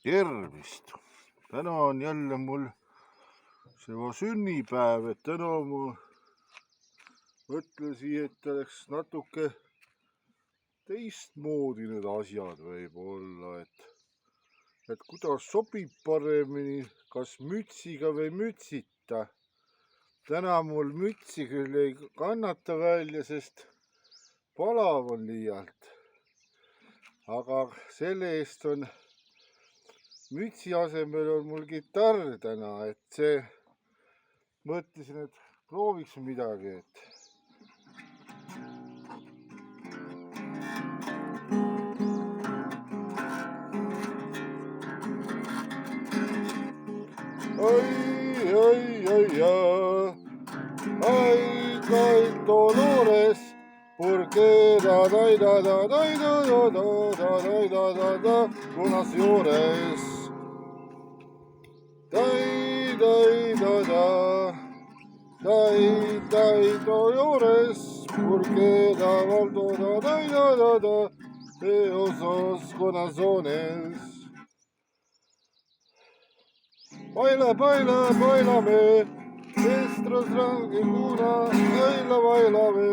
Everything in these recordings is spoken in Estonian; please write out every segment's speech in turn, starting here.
Tervist! Täna on jälle mul see sünnipäev, et täna ma mõtlesin, et oleks natuke teistmoodi need asjad võib-olla, et kuidas sobib paremini, kas mütsiga või mütsita. Täna mul mütsi küll ei kannata välja, sest palav on liialt, aga selle eest on mütsi asemel on mul kitarr täna, et see, mõtlesin, et prooviks midagi, et ay, Dolores, porque unas llores. Dolores, porque de osos corazones. Bailame, nuestros ninguna, bailame,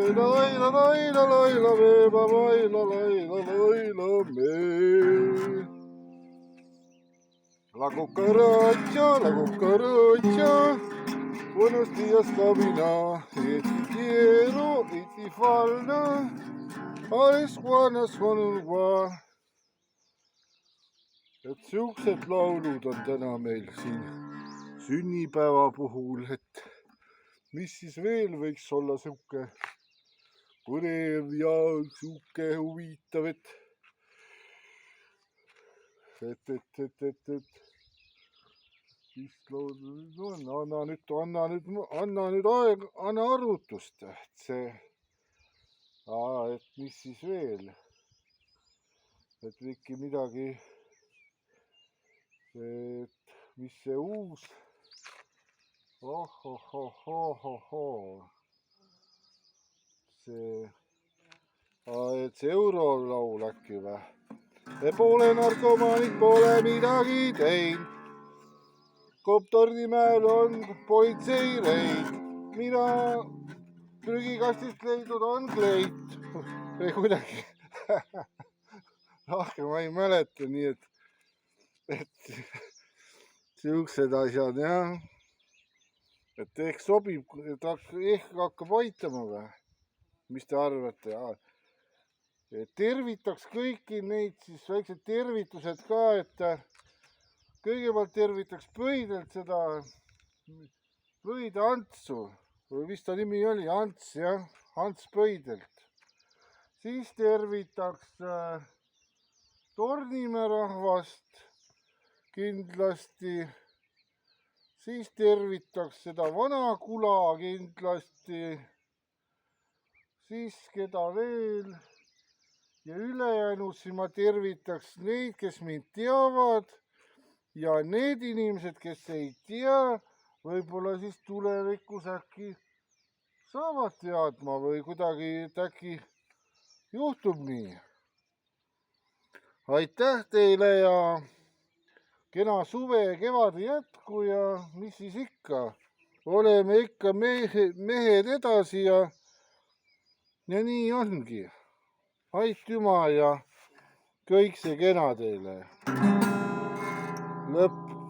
La cucaracha, buenos días camina, y te quiero, y te falta, et siuksed laulud on täna meil siin sünnipäeva puhul, et mis siis veel võiks olla siuke põnev ja siuke huvitav, et mis laulud on, anna nüüd aeg, anna arvutust, et see, et mis siis veel, et äkki midagi, et mis see uus, see, et see eurolaul äkki või? Pole narkomaanik, pole midagi teinud. Koptornimäel on politseireid. Mina prügikastist leidnud on kleit. Või kuidagi. Rohkem ma ei mäleta, nii et siuksed asjad, jah. Et ehk sobib, et ehk hakkab aitama või? Mis te arvate? Tervitaks kõiki neid siis väiksed tervitused ka, et kõigepealt tervitaks Pöidelt seda Pöide Antsu, või mis ta nimi oli, Ants, jah, Ants Pöidelt. Siis tervitaks Tornimäe rahvast kindlasti, siis tervitaks seda Vanakula kindlasti, siis keda veel. Ja ülejäänusi ma tervitaks neid, kes mind teavad ja need inimesed, kes ei tea, võib-olla siis tulevikus äkki saavad teadma või kuidagi, et äkki juhtub nii. Aitäh teile ja kena suve ja kevade jätku ja mis siis ikka. Oleme ikka mehed edasi ja nii ongi. Aitüma ja kõik see kena teile. Lõpp.